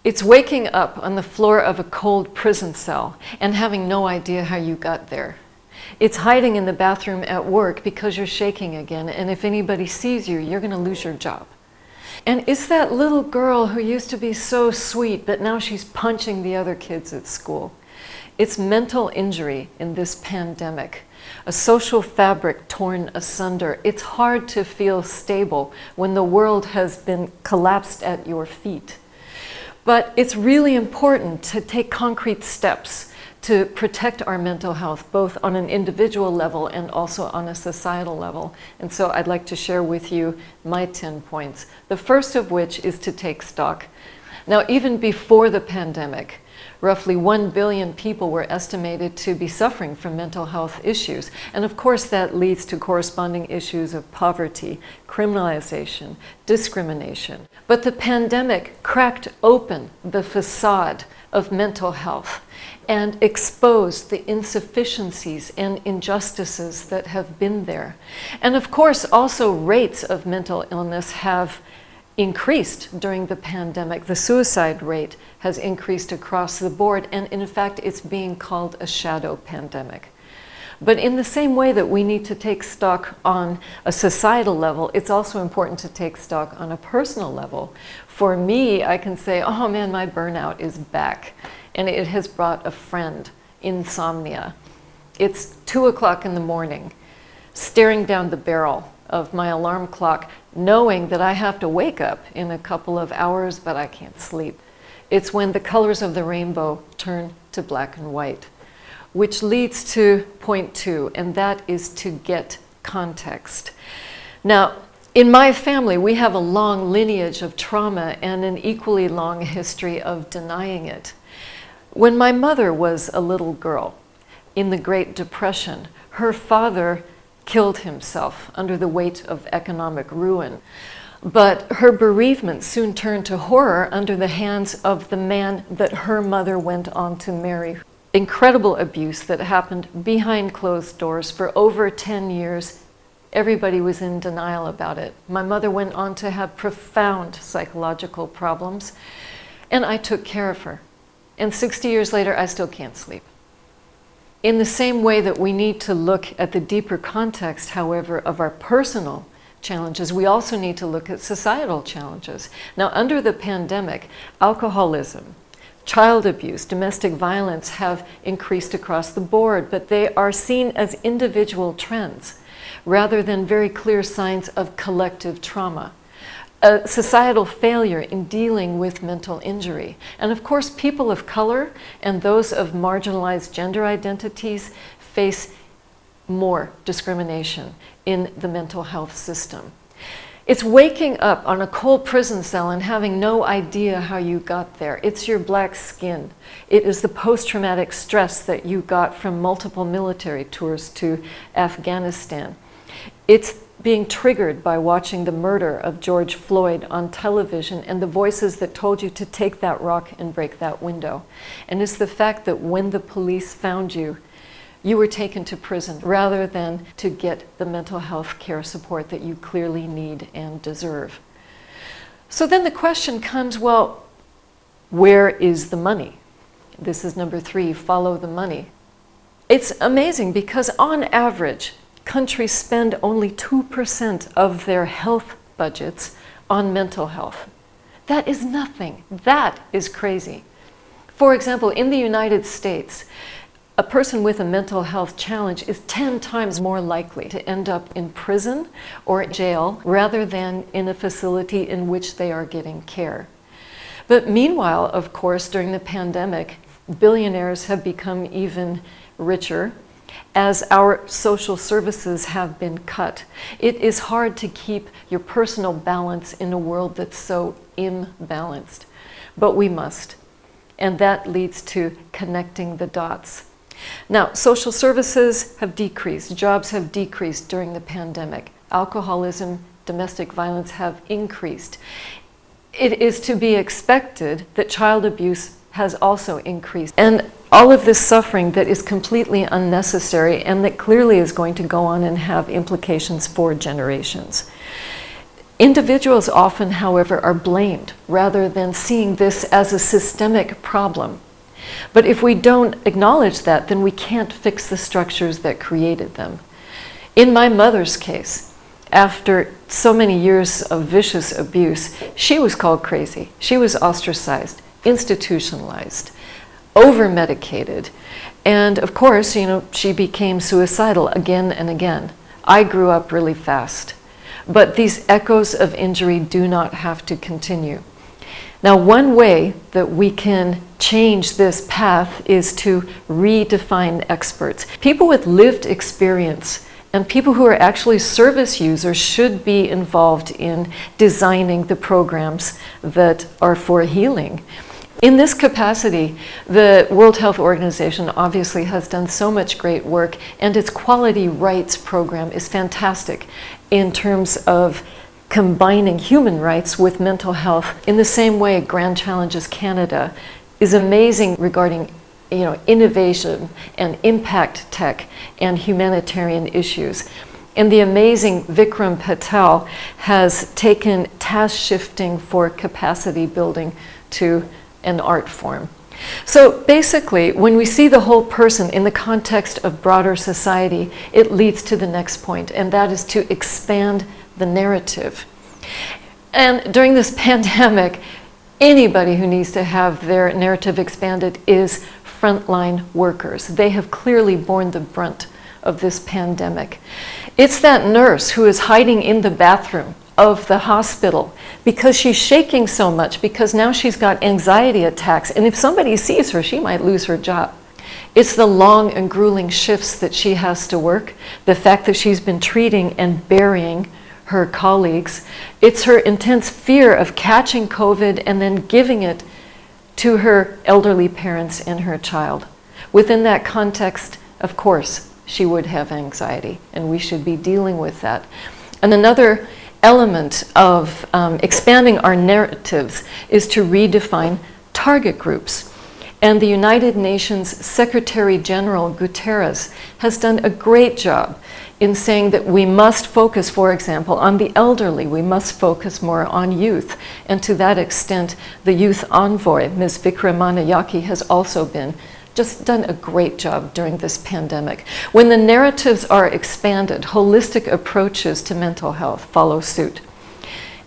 It's waking up on the floor of a cold prison cell and having no idea how you got there. It's hiding in the bathroom at work because you're shaking again, and if anybody sees you, you're going to lose your job. And it's that little girl who used to be so sweet, but now she's punching the other kids at school. It's mental injury in this pandemic, a social fabric torn asunder. It's hard to feel stable when the world has been collapsed at your feet. But it's really important to take concrete steps to protect our mental health, both on an individual level and also on a societal level. And so I'd like to share with you my 10 points. The first of which is to take stock. Now, even before the pandemic, roughly 1 billion people were estimated to be suffering from mental health issues. And of course, that leads to corresponding issues of poverty, criminalization, discrimination. But the pandemic cracked open the facade of mental health and exposed the insufficiencies and injustices that have been there. And of course, also rates of mental illness have increased during the pandemic. The suicide rate has increased across the board, and in fact, it's being called a shadow pandemic. But in the same way that we need to take stock on a societal level, it's also important to take stock on a personal level. For me, I can say, oh man, my burnout is back. And it has brought a friend, insomnia. It's 2 o'clock in the morning, staring down the barrel of my alarm clock, knowing that I have to wake up in a couple of hours, but I can't sleep. It's when the colors of the rainbow turn to black and white, which leads to point 2, and that is to get context. Now, in my family, we have a long lineage of trauma and an equally long history of denying it. When my mother was a little girl, in the Great Depression, her father killed himself under the weight of economic ruin. But her bereavement soon turned to horror under the hands of the man that her mother went on to marry. Incredible abuse that happened behind closed doors for over 10 years. Everybody was in denial about it. My mother went on to have profound psychological problems, and I took care of her. And 60 years later, I still can't sleep. In the same way that we need to look at the deeper context, however, of our personal challenges, we also need to look at societal challenges. Now, under the pandemic, alcoholism, child abuse, domestic violence have increased across the board, but they are seen as individual trends rather than very clear signs of collective trauma. A societal failure in dealing with mental injury. And of course, people of color and those of marginalized gender identities face more discrimination in the mental health system. It's waking up on a cold prison cell and having no idea how you got there. It's your black skin. It is the post-traumatic stress that you got from multiple military tours to Afghanistan. It's being triggered by watching the murder of George Floyd on television and the voices that told you to take that rock and break that window. And it's the fact that when the police found you, you were taken to prison rather than to get the mental health care support that you clearly need and deserve. So then the question comes, well, where is the money? This is number 3, follow the money. It's amazing because on average, countries spend only 2% of their health budgets on mental health. That is nothing. That is crazy. For example, in the United States, a person with a mental health challenge is 10 times more likely to end up in prison or jail rather than in a facility in which they are getting care. But meanwhile, of course, during the pandemic, billionaires have become even richer as our social services have been cut. It is hard to keep your personal balance in a world that's so imbalanced, but we must. And that leads to connecting the dots. Now, social services have decreased, jobs have decreased during the pandemic. Alcoholism, domestic violence have increased. It is to be expected that child abuse has also increased. And all of this suffering that is completely unnecessary and that clearly is going to go on and have implications for generations. Individuals often, however, are blamed rather than seeing this as a systemic problem. But if we don't acknowledge that, then we can't fix the structures that created them. In my mother's case, after so many years of vicious abuse, she was called crazy. She was ostracized, institutionalized, over-medicated. And of course, she became suicidal again and again. I grew up really fast. But these echoes of injury do not have to continue. Now, one way that we can change this path is to redefine experts. People with lived experience and people who are actually service users should be involved in designing the programs that are for healing. In this capacity, the World Health Organization obviously has done so much great work, and its quality rights program is fantastic in terms of combining human rights with mental health. In the same way, Grand Challenges Canada is amazing regarding innovation and impact tech and humanitarian issues. And the amazing Vikram Patel has taken task shifting for capacity building to an art form. So basically, when we see the whole person in the context of broader society, it leads to the next point, and that is to expand the narrative. And during this pandemic, anybody who needs to have their narrative expanded is frontline workers. They have clearly borne the brunt of this pandemic. It's that nurse who is hiding in the bathroom of the hospital because she's shaking so much, because now she's got anxiety attacks, and if somebody sees her, she might lose her job. It's the long and grueling shifts that she has to work, the fact that she's been treating and burying her colleagues. It's her intense fear of catching COVID and then giving it to her elderly parents and her child. Within that context, of course, she would have anxiety, and we should be dealing with that. And another element of expanding our narratives is to redefine target groups. And the United Nations Secretary General Guterres has done a great job in saying that we must focus, for example, on the elderly. We must focus more on youth. And to that extent, the youth envoy, Ms. Vikramanayake, has also just done a great job during this pandemic. When the narratives are expanded, holistic approaches to mental health follow suit.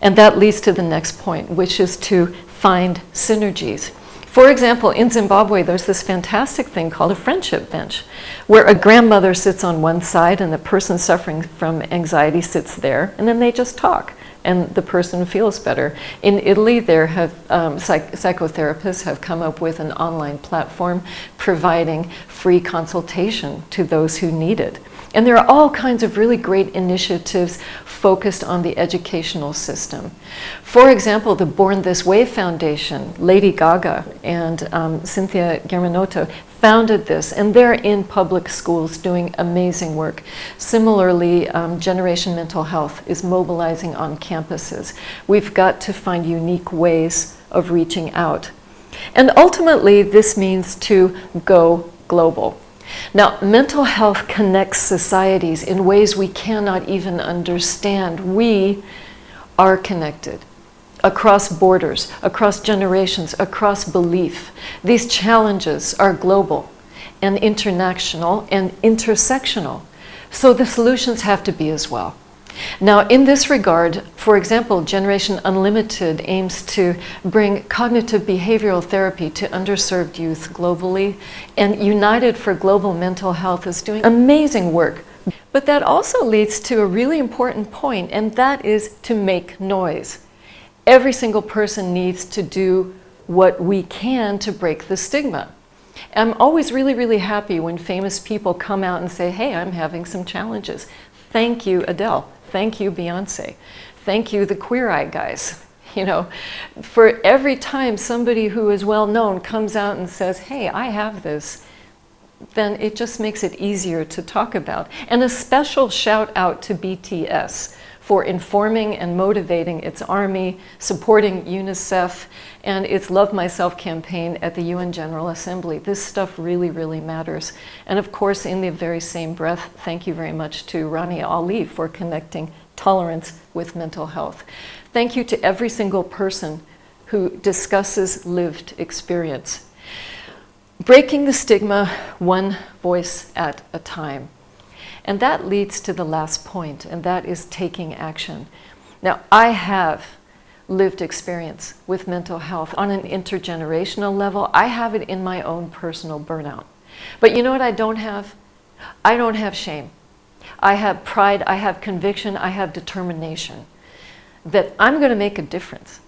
And that leads to the next point, which is to find synergies. For example, in Zimbabwe, there's this fantastic thing called a friendship bench, where a grandmother sits on one side and the person suffering from anxiety sits there, and then they just talk, and the person feels better. In Italy, there have psychotherapists have come up with an online platform providing free consultation to those who need it. And there are all kinds of really great initiatives focused on the educational system. For example, the Born This Way Foundation, Lady Gaga and Cynthia Germanotto founded this, and they're in public schools doing amazing work. Similarly, Generation Mental Health is mobilizing on campuses. We've got to find unique ways of reaching out. And ultimately, this means to go global. Now, mental health connects societies in ways we cannot even understand. We are connected across borders, across generations, across belief. These challenges are global and international and intersectional. So the solutions have to be as well. Now, in this regard, for example, Generation Unlimited aims to bring cognitive behavioral therapy to underserved youth globally, and United for Global Mental Health is doing amazing work. But that also leads to a really important point, and that is to make noise. Every single person needs to do what we can to break the stigma. I'm always really, really happy when famous people come out and say, hey, I'm having some challenges. Thank you, Adele. Thank you, Beyonce. Thank you, the Queer Eye guys. For every time somebody who is well known comes out and says, hey, I have this, then it just makes it easier to talk about. And a special shout out to BTS for informing and motivating its army, supporting UNICEF, and its Love Myself campaign at the UN General Assembly. This stuff really, really matters. And of course, in the very same breath, thank you very much to Rani Ali for connecting tolerance with mental health. Thank you to every single person who discusses lived experience. Breaking the stigma one voice at a time. And that leads to the last point, and that is taking action. Now, I have lived experience with mental health on an intergenerational level. I have it in my own personal burnout. But you know what I don't have? I don't have shame. I have pride, I have conviction, I have determination that I'm going to make a difference.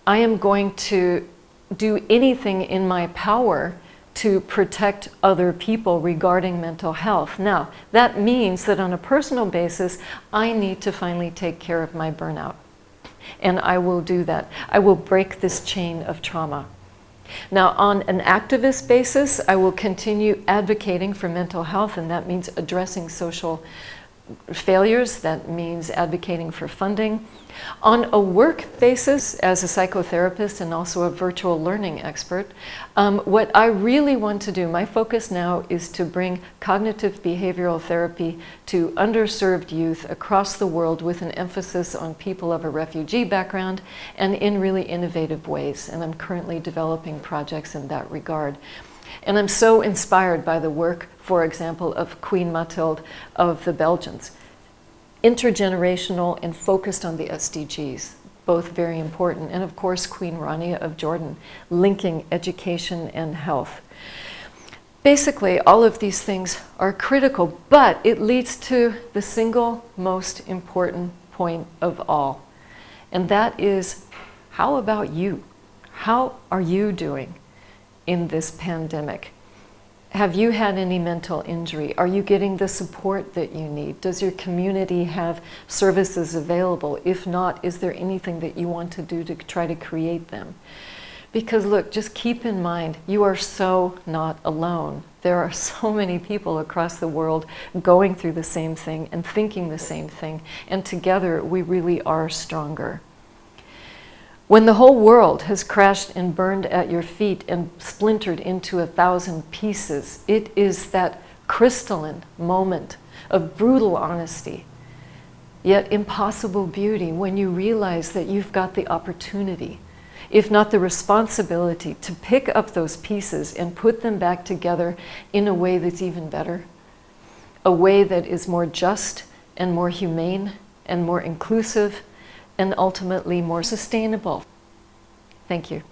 I am going to do anything in my power to protect other people regarding mental health. Now, that means that on a personal basis, I need to finally take care of my burnout. And I will do that. I will break this chain of trauma. Now, on an activist basis, I will continue advocating for mental health, and that means addressing social failures. That means advocating for funding. On a work basis, as a psychotherapist and also a virtual learning expert, what I really want to do, my focus now is to bring cognitive behavioral therapy to underserved youth across the world with an emphasis on people of a refugee background and in really innovative ways. And I'm currently developing projects in that regard. And I'm so inspired by the work, for example, of Queen Mathilde of the Belgians. Intergenerational and focused on the SDGs, both very important. And of course, Queen Rania of Jordan, linking education and health. Basically, all of these things are critical, but it leads to the single most important point of all. And that is, how about you? How are you doing in this pandemic? Have you had any mental injury? Are you getting the support that you need? Does your community have services available? If not, is there anything that you want to do to try to create them? Because look, just keep in mind, you are so not alone. There are so many people across the world going through the same thing and thinking the same thing, and together we really are stronger. When the whole world has crashed and burned at your feet and splintered into 1,000 pieces, it is that crystalline moment of brutal honesty, yet impossible beauty, when you realize that you've got the opportunity, if not the responsibility, to pick up those pieces and put them back together in a way that's even better, a way that is more just and more humane and more inclusive and ultimately more sustainable. Thank you.